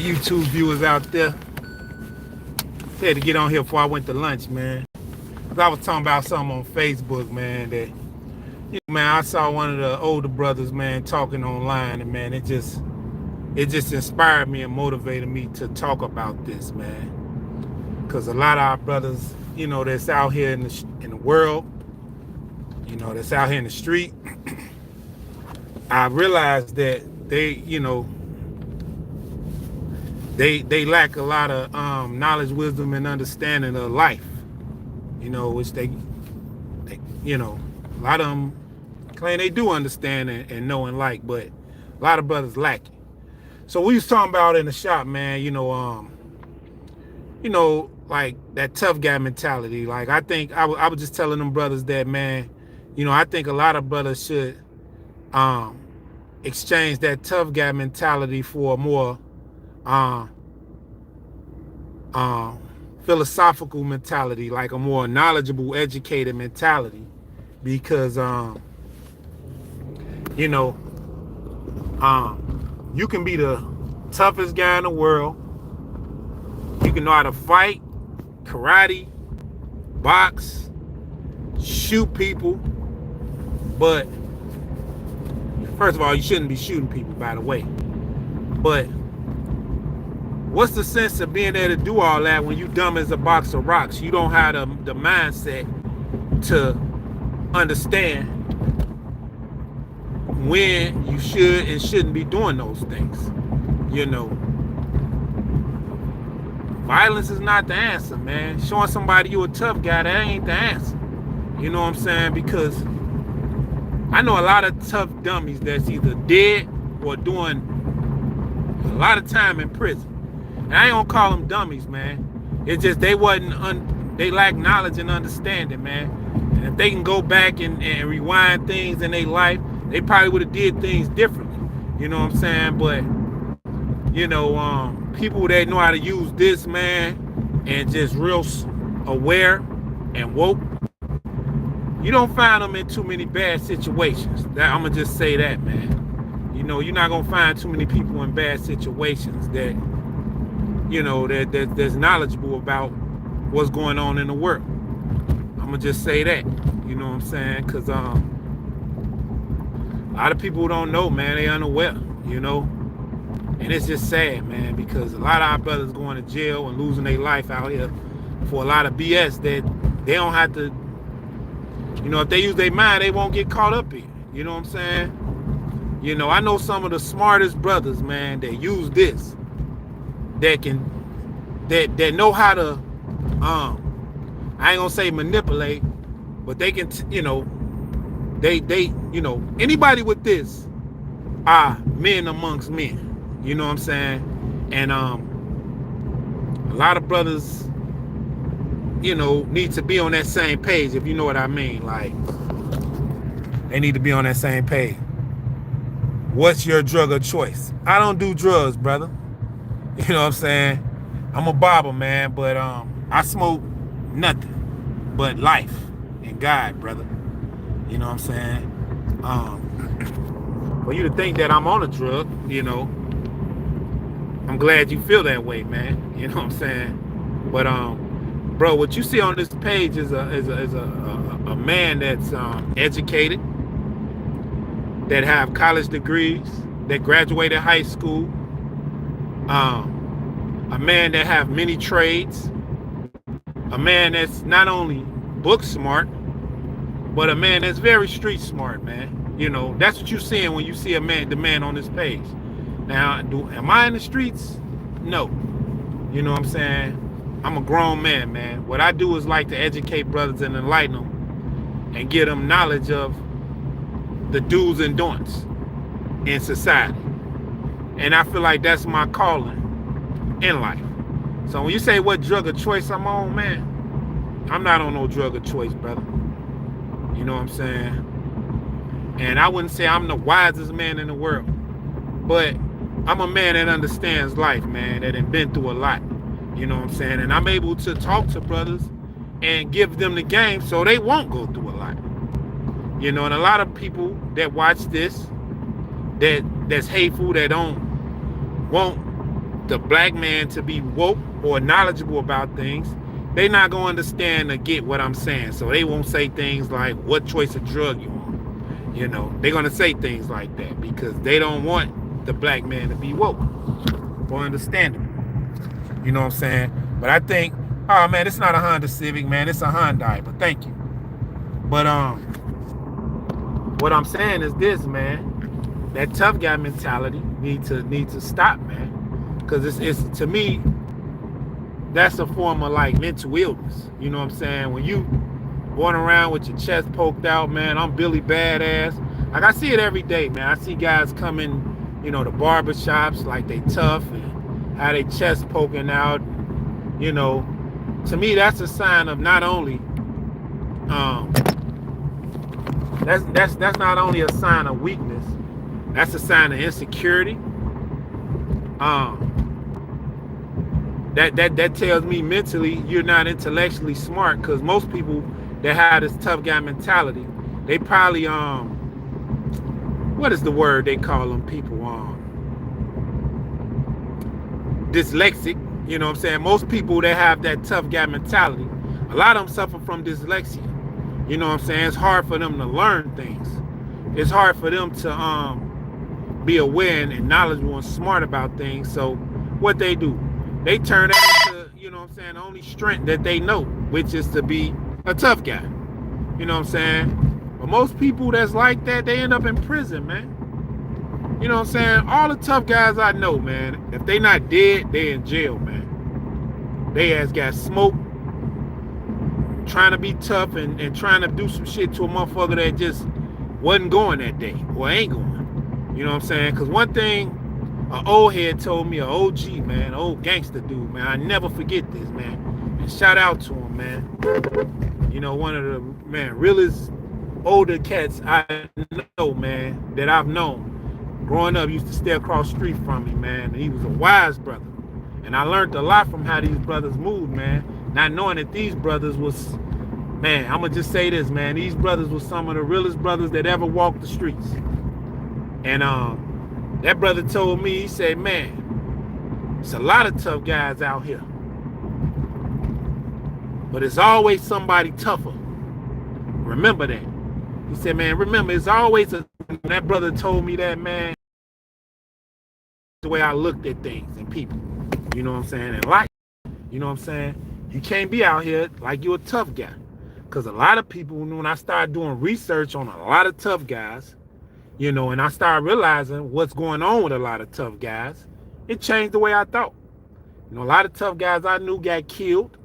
YouTube viewers out there. Had to get on here before I went to lunch, man. 'Cause I was talking about something on Facebook, man, that man, I saw one of the older brothers, man, talking online, and man, it just inspired me and motivated me to talk about this, man. Cause a lot of our brothers, that's out here in the world, that's out here in the street, I realized that they lack a lot of knowledge, wisdom, and understanding of life. Which a lot of them claim they do understand and know and like, but a lot of brothers lack it. So we was talking about in the shop, man. Like that tough guy mentality. Like I think I was just telling them brothers that, man. I think a lot of brothers should exchange that tough guy mentality for a more uh, uh, philosophical mentality, like a more knowledgeable, educated mentality, because you know you can be the toughest guy in the world. You can know how to fight, karate, box, shoot people, but first of all, you shouldn't be shooting people, by the way. But what's the sense of being able to do all that when you dumb as a box of rocks? You don't have the mindset to understand when you should and shouldn't be doing those things. Violence is not the answer, man. Showing somebody you a tough guy, that ain't the answer. You know what I'm saying? Because I know a lot of tough dummies that's either dead or doing a lot of time in prison. And I ain't gonna call them dummies, man. It's just they they lack knowledge and understanding, man. And if they can go back and rewind things in their life, they probably would have did things differently. You know what I'm saying? But people that know how to use this, man, and just real aware and woke, you don't find them in too many bad situations. I'm gonna just say that, man. You're not gonna find too many people in bad situations that that's knowledgeable about what's going on in the world. I'm gonna just say that. You know what I'm saying? Because a lot of people don't know, man. They unaware. And it's just sad, man, because a lot of our brothers going to jail and losing their life out here for a lot of BS that they don't have to. If they use their mind, they won't get caught up in. You know what I'm saying? I know some of the smartest brothers, man, that use this, that know how to, I ain't gonna say manipulate, but they can, anybody with this are men amongst men. You know what I'm saying? And a lot of brothers, need to be on that same page, if you know what I mean. Like, they need to be on that same page. What's your drug of choice? I don't do drugs, brother. You know what I'm saying? I'm a barber, man, but I smoke nothing but life and God, brother. You know what I'm saying? For you to think that I'm on a drug, I'm glad you feel that way, man. You know what I'm saying? But bro, what you see on this page is a man that's educated, that have college degrees, that graduated high school, a man that have many trades, a man that's not only book smart, but a man that's very street smart, man. That's what you're seeing when you see the man on this page. Now, am I in the streets? No. You know what I'm saying? I'm a grown man, man. What I do is like to educate brothers and enlighten them and give them knowledge of the do's and don'ts in society. And I feel like that's my calling in life. So when you say what drug of choice I'm on, man, I'm not on no drug of choice, brother. You know what I'm saying? And I wouldn't say I'm the wisest man in the world, but I'm a man that understands life, man, that ain't been through a lot. You know what I'm saying? And I'm able to talk to brothers and give them the game so they won't go through a lot. And a lot of people that watch this, that's hateful, that don't want the black man to be woke or knowledgeable about things, they not gonna understand or get what I'm saying. So they won't say things like what choice of drug you on. You know, they're gonna say things like that because they don't want the black man to be woke or understandable. You know what I'm saying? But I think, oh man, it's not a Honda Civic, man. It's a Hyundai. But thank you. But what I'm saying is this, man. That tough guy mentality needs to stop, man. Because it's to me, that's a form of like mental illness. You know what I'm saying? When you going around with your chest poked out, man, I'm Billy Badass. Like I see it every day, man. I see guys coming, you know, to barber shops like they tough and how they chest poking out. You know, to me, that's a sign of not only that's not only a sign of weakness, that's a sign of insecurity. That tells me mentally you're not intellectually smart, because most people that have this tough guy mentality, they probably what is the word they call them people, dyslexic. You know what I'm saying? Most people that have that tough guy mentality, a lot of them suffer from dyslexia. You know what I'm saying? It's hard for them to learn things. It's hard for them to be aware and knowledgeable and smart about things. So what they do, they turn that into, you know what I'm saying, the only strength that they know, which is to be a tough guy. You know what I'm saying? But most people that's like that, they end up in prison, man. You know what I'm saying? All the tough guys I know, man, if they not dead, they in jail, man. They ass got smoked, trying to be tough and trying to do some shit to a motherfucker that just wasn't going that day or ain't going. You know what I'm saying? Because one thing an old head told me, an OG, man, old gangster dude, man, I never forget this, man. And shout out to him, man. You know, one of the, man, realest older cats I know, man, that I've known. Growing up, used to stay across the street from me, man. And he was a wise brother. And I learned a lot from how these brothers moved, man. Not knowing that these brothers was, man, I'm going to just say this, man. These brothers was some of the realest brothers that ever walked the streets. And that brother told me, he said, man, it's a lot of tough guys out here. But it's always somebody tougher. Remember that. He said, man, remember, it's always that brother told me that, man, the way I looked at things and people. You know what I'm saying? And life. You know what I'm saying? You can't be out here like you're a tough guy. Because a lot of people, when I started doing research on a lot of tough guys, you know, and I started realizing what's going on with a lot of tough guys, it changed the way I thought. You know, a lot of tough guys I knew got killed,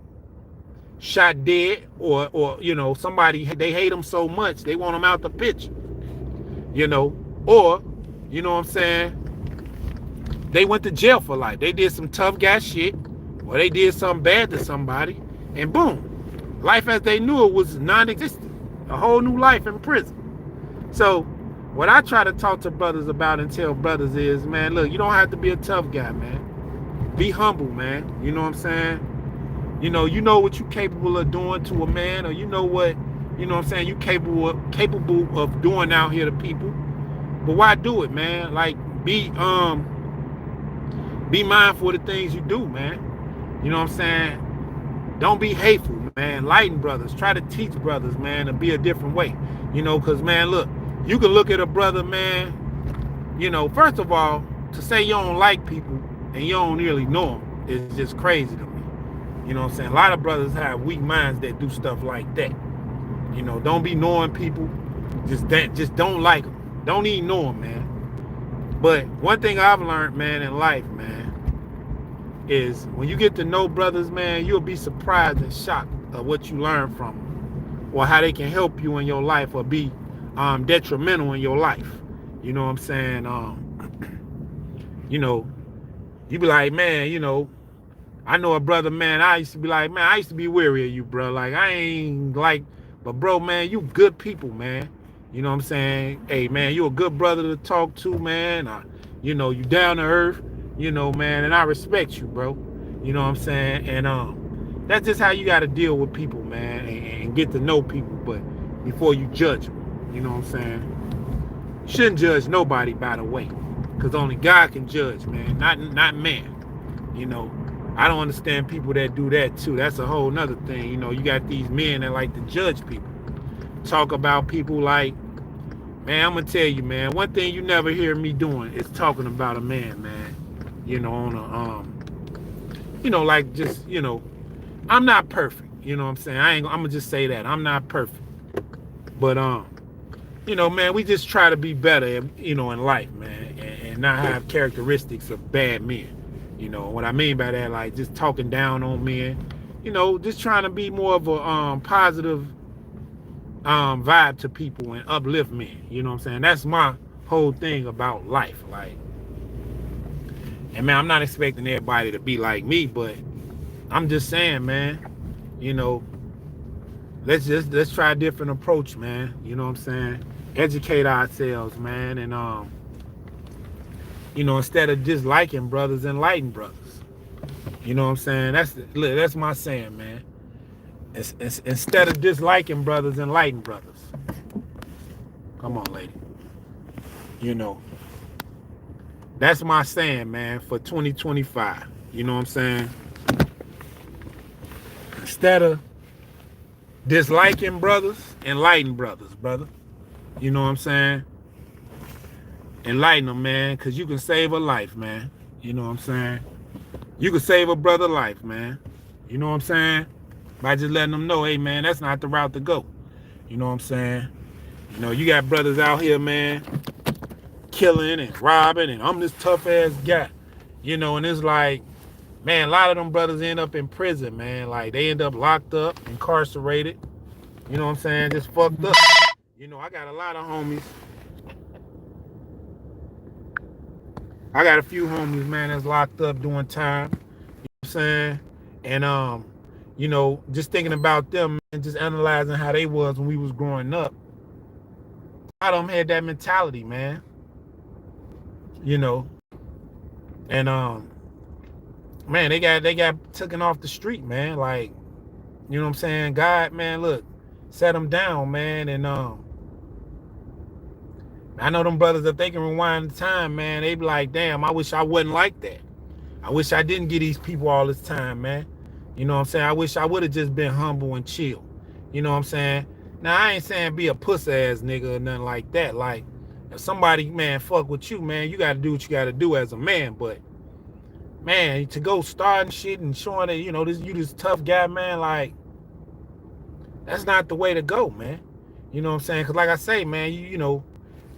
shot dead, or you know, somebody, they hate them so much, they want them out the picture. You know, or, you know what I'm saying, they went to jail for life. They did some tough guy shit, or they did something bad to somebody, and boom, life as they knew it was non-existent. A whole new life in prison. So what I try to talk to brothers about and tell brothers is, man, look, you don't have to be a tough guy, man. Be humble, man. You know what I'm saying? You know what you're capable of doing to a man, or you know what I'm saying, you capable of doing out here to people. But why do it, man? Like, be mindful of the things you do, man. You know what I'm saying? Don't be hateful, man. Enlighten brothers. Try to teach brothers, man, to be a different way. You know, because, man, look, you can look at a brother, man, you know, first of all, to say you don't like people and you don't really know them is just crazy to me. You know what I'm saying? A lot of brothers have weak minds that do stuff like that. You know, don't be knowing people. Just don't like them. Don't even know them, man. But one thing I've learned, man, in life, man, is when you get to know brothers, man, you'll be surprised and shocked at what you learn from them, or how they can help you in your life or be detrimental in your life. You know what I'm saying? You know, you be like, man, you know, I know a brother, man, I used to be like, man, I used to be weary of you, bro. Like, I ain't like, but bro, man, you good people, man. You know what I'm saying? Hey, man, you a good brother to talk to, man. You know, you down to earth, you know, man, and I respect you, bro. You know what I'm saying? And that's just how you got to deal with people, man, and get to know people, but before you judge them. You know what I'm saying? You shouldn't judge nobody, by the way, because only God can judge, man, not man. You know, I don't understand people that do that too. That's a whole nother thing. You know, you got these men that like to judge people, talk about people like, man, I'm gonna tell you, man, one thing you never hear me doing is talking about a man, man. You know, on a like just, I'm not perfect. You know what I'm saying? I'm gonna just say that. I'm not perfect. But man, we just try to be better, in life, man, and not have characteristics of bad men. You know what I mean by that, like just talking down on men. Just trying to be more of a positive vibe to people and uplift men. You know what I'm saying? That's my whole thing about life. Like, and man, I'm not expecting everybody to be like me, but I'm just saying, man, let's try a different approach, man. You know what I'm saying? Educate ourselves, man, and instead of disliking brothers, enlighten brothers. You know what I'm saying? That's my saying, man. Instead of disliking brothers, enlighten brothers. Come on, lady. That's my saying, man, for 2025. You know what I'm saying? Instead of disliking brothers, enlighten brothers, brother. You know what I'm saying? Enlighten them, man, because you can save a life, man. You know what I'm saying? You can save a brother life, man. You know what I'm saying? By just letting them know, hey, man, that's not the route to go. You know what I'm saying? You got brothers out here, man, killing and robbing, and I'm this tough-ass guy. And it's like, man, a lot of them brothers end up in prison, man. Like, they end up locked up, incarcerated. You know what I'm saying? Just fucked up. I got a lot of homies. I got a few homies, man, that's locked up doing time. You know what I'm saying? And, just thinking about them and just analyzing how they was when we was growing up. A lot of them had that mentality, man. And, man, they got taken off the street, man. Like, you know what I'm saying? God, man, look, set them down, man. And, I know them brothers, if they can rewind the time, man, they be like, damn, I wish I wasn't like that. I wish I didn't get these people all this time, man. You know what I'm saying? I wish I would have just been humble and chill. You know what I'm saying? Now, I ain't saying be a puss-ass nigga or nothing like that. Like, if somebody, man, fuck with you, man, you got to do what you got to do as a man. But, man, to go starting shit and showing that, you this tough guy, man, like, that's not the way to go, man. You know what I'm saying? Because, like I say, man,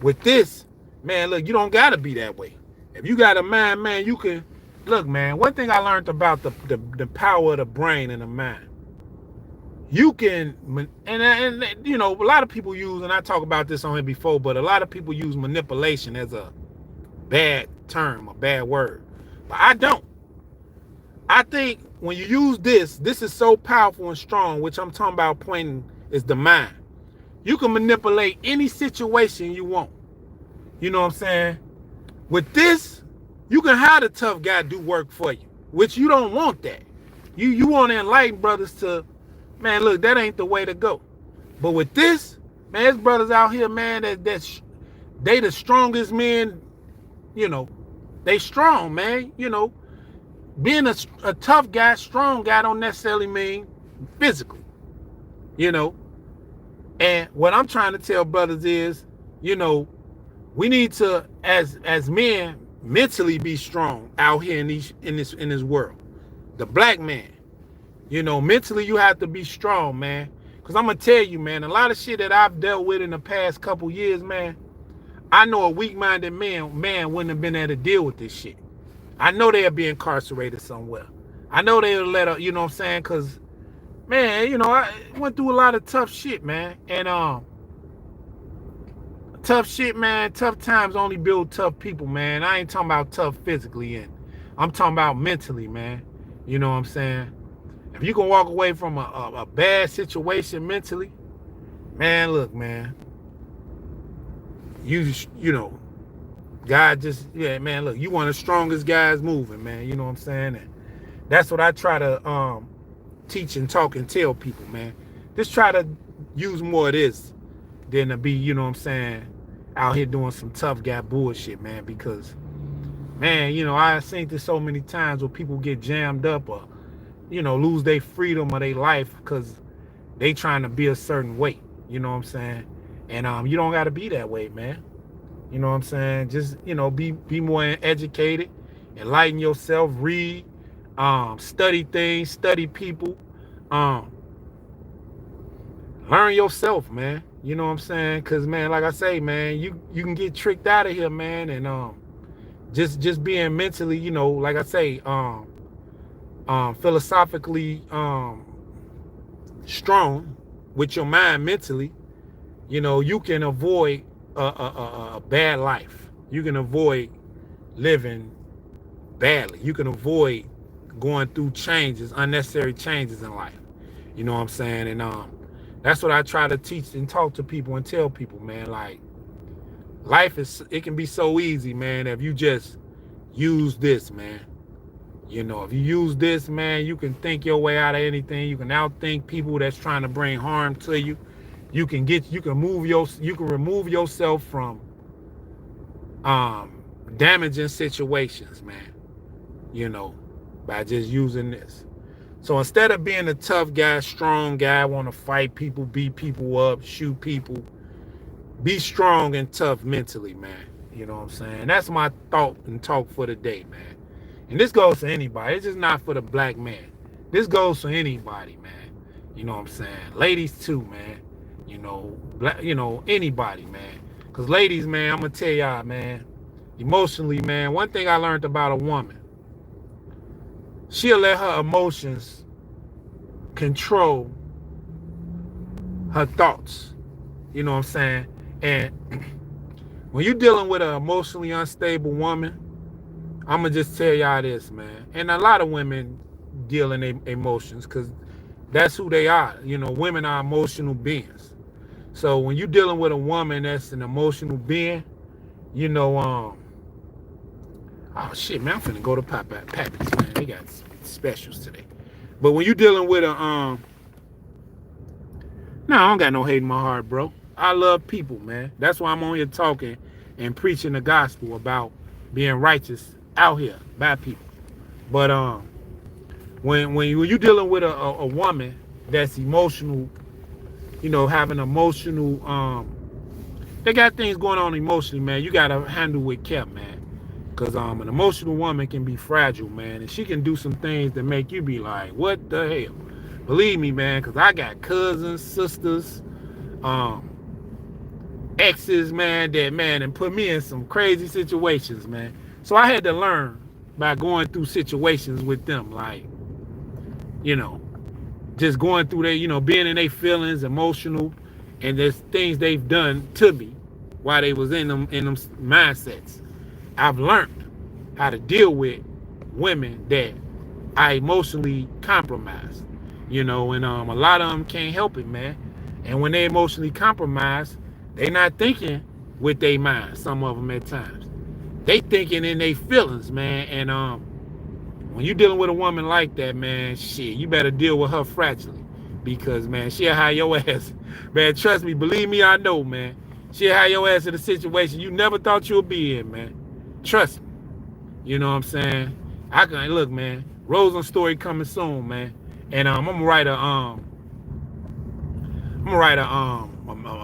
with this, man, look, you don't got to be that way. If you got a mind, man, you can, look, man, one thing I learned about the power of the brain and the mind, you can, and a lot of people use, and I talk about this on here before, but a lot of people use manipulation as a bad term, a bad word. But I don't. I think when you use this is so powerful and strong, which I'm talking about pointing is the mind. You can manipulate any situation you want. You know what I'm saying? With this, you can have the tough guy do work for you, which you don't want that. You want to enlighten brothers to, man, look, that ain't the way to go. But with this, man, there's brothers out here, man, they the strongest men, they strong, man. Being a tough guy, strong guy don't necessarily mean physically, And what I'm trying to tell brothers is, we need to, as men, mentally be strong out here in this world. The black man, mentally you have to be strong, man. Because I'm gonna tell you, man, a lot of shit that I've dealt with in the past couple years, man, I know a weak-minded man wouldn't have been able to deal with this shit. I know they'll be incarcerated somewhere. I know they'll let up, you know what I'm saying? Because, man, I went through a lot of tough shit, man. And tough shit, man, tough times only build tough people, man. I ain't talking about tough physically, and I'm talking about mentally, man. You know what I'm saying? If you can walk away from a bad situation mentally, man, look, man, God just, yeah, man, look, you one of the strongest guys moving, man. You know what I'm saying? And that's what I try to teach and talk and tell people, man. Just try to use more of this than to be, you know what I'm saying, out here doing some tough guy bullshit, man, because man, I've seen this so many times where people get jammed up or, lose their freedom or their life because they trying to be a certain way. You know what I'm saying? And you don't got to be that way, man. You know what I'm saying? Just, be more educated, enlighten yourself, read, study things, study people, um, learn yourself, man. You know what I'm saying? Cause man, like I say, man, you can get tricked out of here, man, and just being mentally, like I say, philosophically strong with your mind mentally, you can avoid a bad life. You can avoid living badly. You can avoid going through changes, unnecessary changes in life. You know what I'm saying? And that's what I try to teach and talk to people and tell people, man. Like, life it can be so easy, man, if you just use this, man. If you use this, man, you can think your way out of anything. You can outthink people that's trying to bring harm to you. You can remove yourself from damaging situations, man. By just using this. So instead of being a tough guy, strong guy, want to fight people, beat people up, shoot people, be strong and tough mentally, man. You know what I'm saying? That's my thought and talk for the day, man. And this goes to anybody. It's just not for the black man. This goes for anybody, man. You know what I'm saying? Ladies too, man. Anybody, man. Because ladies, man, I'm going to tell y'all, man, emotionally, man, one thing I learned about a woman, she'll let her emotions control her thoughts. You know what I'm saying? And when you're dealing with an emotionally unstable woman, I'm going to just tell y'all this, man. And a lot of women deal in emotions because that's who they are. Women are emotional beings. So when you're dealing with a woman that's an emotional being, oh shit, man, I'm finna go to Pappy's, man. They got specials today. But when you're dealing with I don't got no hate in my heart, bro. I love people, man. That's why I'm on here talking and preaching the gospel about being righteous out here by people. But when you're dealing with a woman that's emotional, having emotional, they got things going on emotionally, man. You gotta handle with care, man. Cause an emotional woman can be fragile, man, and she can do some things that make you be like, what the hell? Believe me, man, cause I got cousins, sisters, exes, man, that and put me in some crazy situations, man. So I had to learn by going through situations with them, like, just going through their, being in their feelings, emotional, and there's things they've done to me while they was in them mindsets. I've learned how to deal with women that are emotionally compromised, and a lot of them can't help it, man. And when they emotionally compromised, they not thinking with their mind, some of them at times. They thinking in their feelings, man. And when you dealing with a woman like that, man, shit, you better deal with her fragilely. Because, man, she'll have your ass. Man, trust me, believe me, I know, man. She'll have your ass in a situation you never thought you'll be in, man. Trust me. You know what I'm saying? Look, man, Rose's story coming soon, man. And I'm gonna write a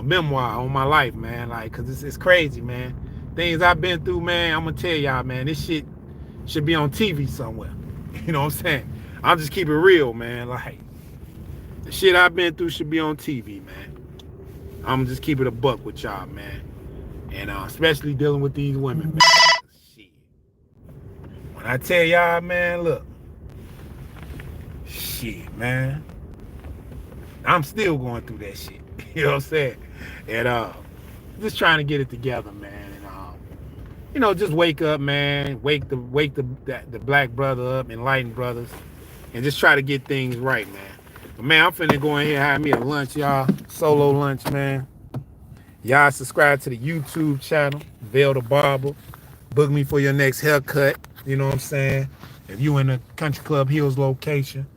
memoir on my life, man. Like, cause it's crazy, man. Things I've been through, man. I'm gonna tell y'all, man. This shit should be on TV somewhere. You know what I'm saying? I'll just keep it real, man. Like, the shit I've been through should be on TV, man. I'm just keep it a buck with y'all, man. And especially dealing with these women, man. Shit. When I tell y'all, man, look. Shit, man. I'm still going through that shit. You know what I'm saying? And just trying to get it together, man. And just wake up, man. Wake the black brother up, enlightened brothers, and just try to get things right, man. But man, I'm finna go in here and have me a lunch, y'all. Solo lunch, man. Y'all subscribe to the YouTube channel, VELL the Barber. Book me for your next haircut. You know what I'm saying? If you in the Country Club Hills location,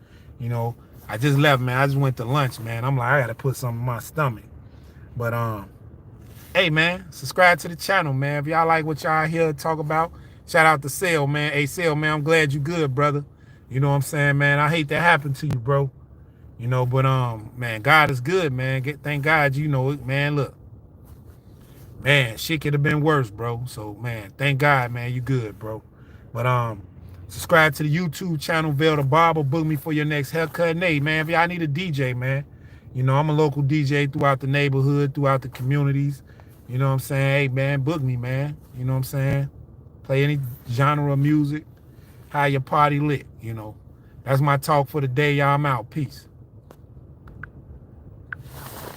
I just left, man. I just went to lunch, man. I'm like, I gotta put something in my stomach. But hey, man, subscribe to the channel, man. If y'all like what y'all hear talk about, Shout out to Sale, man. Hey, Sale, man, I'm glad you good, brother. You know what I'm saying, man? I hate that happened to you, bro. You know, but man, God is good, man. Thank God, you know, man, look. Man, shit could have been worse, bro. So, man, thank God, man, you good, bro. But subscribe to the YouTube channel, VELL the Barber. Book me for your next haircut. And hey, man, if y'all need a DJ, man, you know, I'm a local DJ throughout the neighborhood, throughout the communities. You know what I'm saying? Hey, man, book me, man. You know what I'm saying? Play any genre of music. How your party lit, you know. That's my talk for the day, y'all. I'm out. Peace.